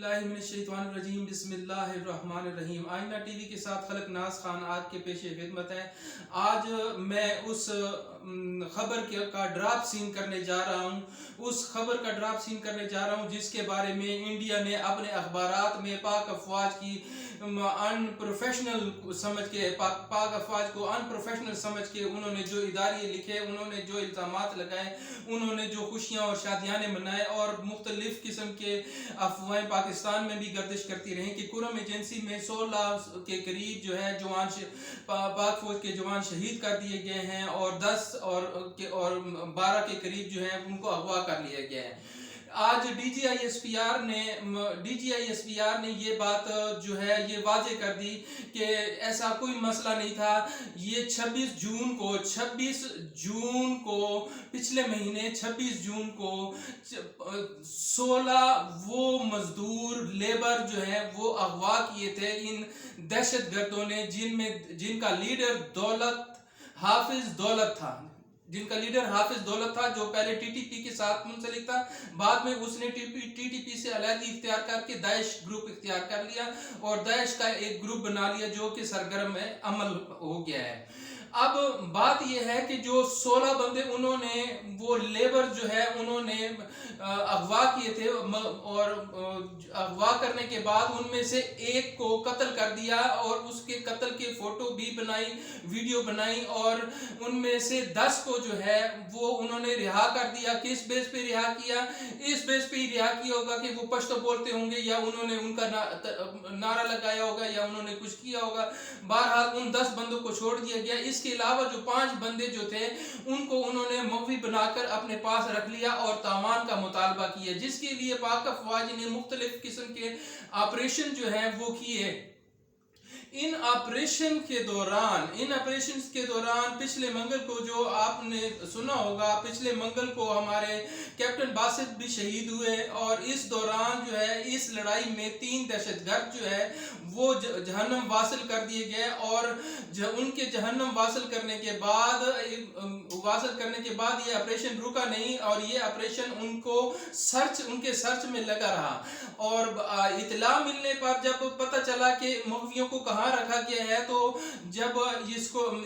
बिस्मिल्लाहिर्रहमानिर्रहीम बिस्मिल्लाहिर्रहमानिर्रहीम। आईना टीवी के साथ खलक नाज खान आज के पेशे खिदमत है। आज मैं उस खबर का ड्राप सीन करने जा रहा हूँ जिसके बारे में इंडिया ने अपने अखबारात में पाक अफवाज की अनप्रोफेशनल समझ के पाक अफवाज को अनप्रोफेशनल समझ के उन्होंने जो इदारे लिखे, उन्होंने जो इल्ज़ामात लगाए, उन्होंने जो खुशियाँ और शादियाने मनाए और मुख्तलिफ किस्म के अफवाहें पाकिस्तान में भी गर्दिश करती रहीं कि कुरम एजेंसी में 16 के करीब जो है जवान पाक फौज के जवान शहीद कर दिए गए हैं और 10 और 12 के करीब जो है उनको अगवा कर लिया गया है। आज DGISPR ने ये बात जो है ये वाजे कर दी कि ऐसा कोई मसला नहीं था। ये 26 जून को पिछले महीने 26 जून को 16 वो मजदूर लेबर जो है वो अगवा किए थे इन दहशतगर्दों ने, जिनका लीडर हाफिज दौलत था जो पहले TTP के साथ मुंसलिक था। बाद में उसने TTP से अलग इख्तियार करके दाइश ग्रुप इख्तियार कर लिया और दाइश का एक ग्रुप बना लिया जो कि सरगर्म अमल हो गया है। अब बात यह है कि जो 16 बंदे उन्होंने वो लेबर जो है उन्होंने अगवा किए थे और अगवा करने के बाद उनमें से एक को कत्ल कर दिया और उसके कत्ल के फोटो भी बनाई, वीडियो बनाई और उनमें से 10 को जो है वो उन्होंने रिहा कर दिया। किस बेस पे रिहा किया? इस बेस पे ही रिहा किया होगा कि वो पश्तो बोलते होंगे या उन्होंने उनका नारा लगाया होगा या उन्होंने कुछ किया होगा। बहरहाल उन 10 बंदों को छोड़ दिया गया। इसके अलावा जो 5 बंदे जो थे उनको उन्होंने मख्फी बनाकर अपने पास रख लिया और तावान का मुतालबा किया, जिसके लिए पाक अफवाज ने मुख्तलिफ किस्म के ऑपरेशन जो है वो किए। इन ऑपरेशन के दौरान पिछले मंगल को जो आपने सुना होगा, पिछले मंगल को हमारे कैप्टन बासित भी शहीद हुए और इस दौरान जो है इस लड़ाई में 3 दहशतगर्द जो है वो जहन्नम वासिल कर दिए गए और उनके जहन्नम वासिल करने के बाद ये ऑपरेशन रुका नहीं और ये ऑपरेशन उनके सर्च में लगा रहा। और इतला मिलने पर जब पता चला कि मुख्फियों को कहाँ रखा गया है, तो जब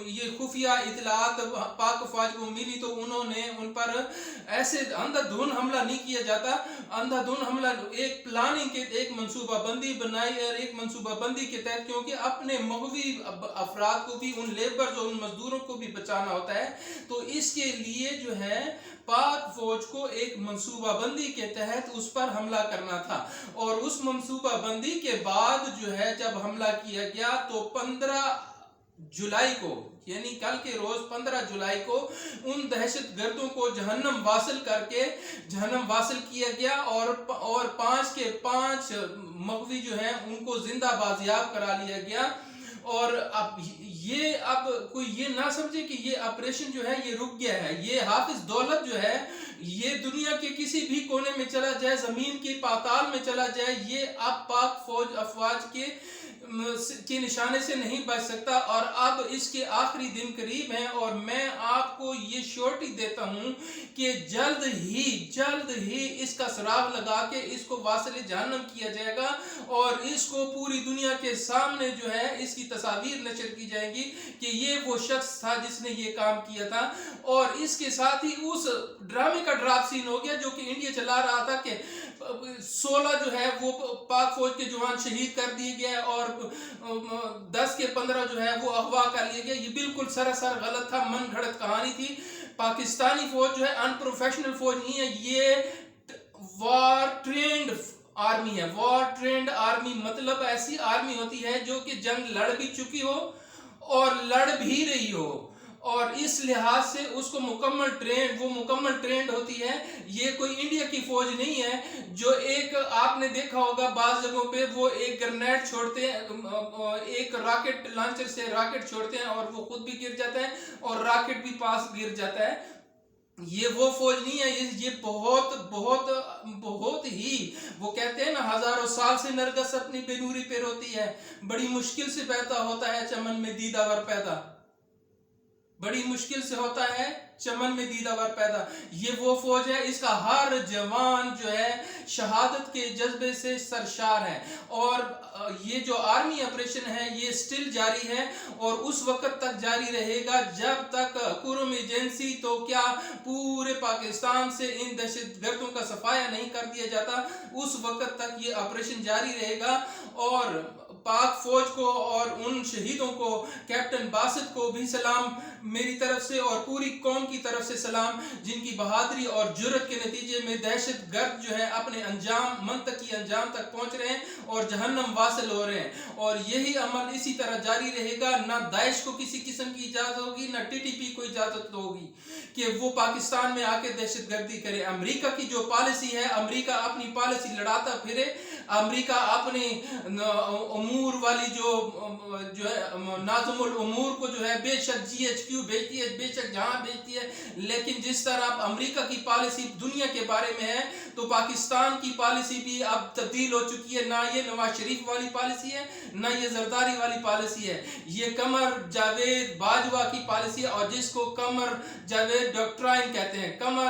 ये खुफिया इतलात पाक फौज को मिली तो उन्होंने उन पर ऐसे अंधाधुन हमला नहीं किया जाता। अंधाधुन हमला एक प्लानिंग के एक मंसूबाबंदी बनाई और एक मंसूबाबंदी के तहत, क्योंकि अपने मगवी अफराद को भी, उन लेबर्स और उन मजदूरों को भी बचाना होता है, तो इसके लिए जो है पाक फौज को एक मंसूबाबंदी के तहत उस पर हमला करना था। और उस मंसूबाबंदी के बाद जो है जब हमला किया गया तो 15 जुलाई को, यानी कल के रोज 15 जुलाई को उन दहशतगर्दों को जहन्नम वासिल किया गया और 5 के 5 मगवी जो हैं उनको जिंदा बाजियाब करा लिया गया। और अब कोई ये ना समझे कि ये ऑपरेशन जो है ये रुक गया है। ये हाफिज दौलत जो है ये दुनिया के किसी भी कोने में चला जाए, जमीन के पाताल में चला जाए, ये अब पाक फौज अफवाज के निशाने से नहीं बच सकता। और अब इसके आखिरी दिन करीब हैं और मैं आपको ये श्योरिटी देता हूं कि जल्द ही इसका सुराग लगा के इसको वासिल जहन्नम किया जाएगा और इसको पूरी दुनिया के सामने जो है इसकी तस्वीर नशर की जाएगी कि ये वो शख्स था जिसने ये काम किया था। और इसके साथ ही उस ड्रामे का ड्राप सीन हो गया जो कि इंडिया चला रहा था कि 16 जो है वो पाक फौज के जवान शहीद कर दिए गए और 10 के 15 जो है वो अगवा कर लिए गए। ये बिल्कुल सरासर गलत था, मन घड़त कहानी थी। पाकिस्तानी फौज जो है अनप्रोफेशनल फौज नहीं है, ये वॉर ट्रेंड आर्मी है। वॉर ट्रेंड आर्मी मतलब ऐसी आर्मी होती है जो कि जंग लड़ भी चुकी हो और लड़ भी रही हो और इस लिहाज से उसको मुकम्मल ट्रेंड होती है। ये कोई इंडिया की फौज नहीं है जो एक आपने देखा होगा बाज़ जगहों पे वो एक ग्रेनेड छोड़ते हैं, एक रॉकेट लॉन्चर से रॉकेट छोड़ते हैं और वो खुद भी गिर जाता है और रॉकेट भी पास गिर जाता है। ये वो फौज नहीं है। ये बहुत ही वो कहते हैं ना, हजारों साल से नरगस अपनी बेनूरी पे रोती है, बड़ी मुश्किल से पैदा होता है चमन में दीदावर पैदा, बड़ी मुश्किल से होता है चमन में दीदावर पैदा। ये वो फौज है, इसका हर जवान जो है शहादत के जज्बे से सरशार है। और ये जो आर्मी ऑपरेशन है ये स्टिल जारी है और उस वक्त तक जारी रहेगा जब तक कुर्म एजेंसी तो क्या पूरे पाकिस्तान से इन दहशतगर्दों का सफाया नहीं कर दिया जाता, उस वक्त तक ये ऑपरेशन जारी रहेगा। और पाक फौज को और उन शहीदों को, कैप्टन बासित को भी सलाम मेरी तरफ से और पूरी कौम की तरफ से सलाम, जिनकी बहादुरी और जुर्रत के नतीजे में दहशतगर्द जो है अपने मंतकी अंजाम तक पहुंच रहे हैं और जहन्नम वासिल हो रहे हैं। और यही अमल इसी तरह जारी रहेगा। ना दाइश को किसी किस्म की इजाजत होगी, ना टीटीपी को इजाजत होगी कि वो पाकिस्तान में आके दहशतगर्दी करे। अमेरिका की जो पॉलिसी है, अमेरिका अपनी पॉलिसी लड़ाता फिरे, अमेरिका अपनी उमूर वाली जो है नाजुमुल उमूर को जो है बेशक GHQ भेजती है, बेशक जहां भेजती है, लेकिन जिस तरह अमेरिका की पॉलिसी दुनिया के बारे में है तो पाकिस्तान की पॉलिसी भी अब तब्दील हो चुकी है। ना ये नवाज शरीफ वाली पॉलिसी है, ना ये जरदारी वाली पॉलिसी है, ये कमर जावेद बाजवा की पॉलिसी है। और जिसको कमर जावेद डॉक्ट्राइन कहते हैं, कमर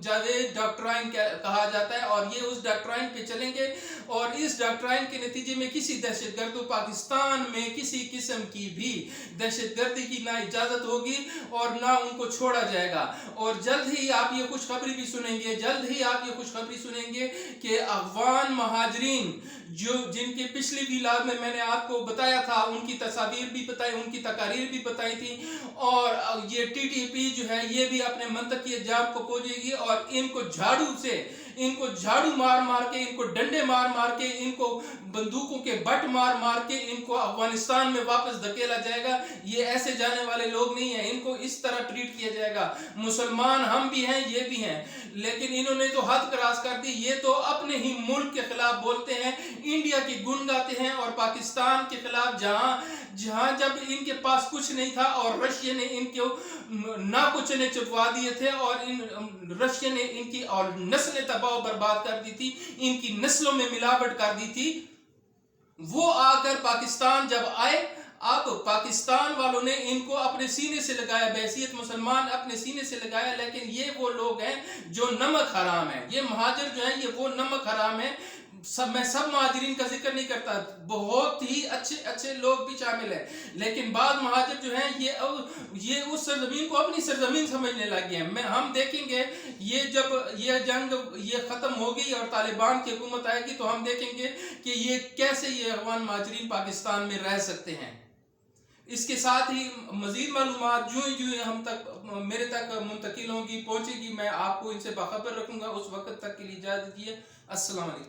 जावेद डॉक्ट्राइन कहा जाता है। और ये उस डॉक्ट्राइन पे चलेंगे और इस डॉक्ट्राइन के नतीजे में किसी दहशतगर्द को पाकिस्तान में किसी किस्म की भी दहशतगर्दी की ना इजाजत होगी और ना उनको छोड़ा जाएगा। और जल्द ही आप ये खुशखबरी भी सुनेंगे, जल्द ही आप ये खुशखबरी सुनेंगे कि अफगान महाजरीन जो जिनके पिछली वीलाद में मैंने आपको बताया था, उनकी तस्वीर भी बताई, उनकी तकारीर भी बताई थी। और ये टीटीपी जो है ये भी अपने मंतकी अंजाम को पहुंचेगी और इनको झाड़ू मार मार के, इनको डंडे मार मार के, इनको बंदूकों के बट मार मार के इनको अफगानिस्तान में वापस धकेला जाएगा। ये ऐसे जाने वाले लोग नहीं हैं, इनको इस तरह ट्रीट किया जाएगा। मुसलमान हम भी हैं, ये भी हैं, लेकिन इन्होंने तो हद क्रॉस कर दी। ये तो अपने ही मुल्क के खिलाफ बोलते हैं, इंडिया की गुण गाते हैं और पाकिस्तान के खिलाफ जहां जब इनके पास कुछ नहीं था और रशिया ने इनको ना कुछ ने चुपवा दिए थे और रशिया ने इनकी और नस्लें तबाह बर्बाद कर दी थी, इनकी नस्लों में मिलावट कर दी थी। वो आकर पाकिस्तान जब आए, अब पाकिस्तान वालों ने इनको अपने सीने से लगाया, बहैसियत मुसलमान अपने सीने से लगाया। लेकिन ये वो लोग हैं जो नमक हराम है, ये महाजिर जो है ये वो नमक हराम है। मैं सब महाजिरीन का जिक्र नहीं करता, बहुत ही अच्छे अच्छे लोग भी शामिल हैं, लेकिन बाद महाजिर जो हैं ये उस सरजमीन को अपनी सरजमीन समझने लगे हैं। हम देखेंगे ये जब ये जंग ये खत्म होगी और तालिबान की हुकूमत आएगी तो हम देखेंगे कि ये कैसे ये अफगान महाजिरीन पाकिस्तान में रह सकते हैं। इसके साथ ही मजीद मालूमात जो हम तक मेरे तक मुंतकिल होंगी, पहुंचेगी, मैं आपको इनसे बाखबर रखूंगा। उस वक्त तक के लिए इजाजत दीजिए। अस्सलाम वालेकुम।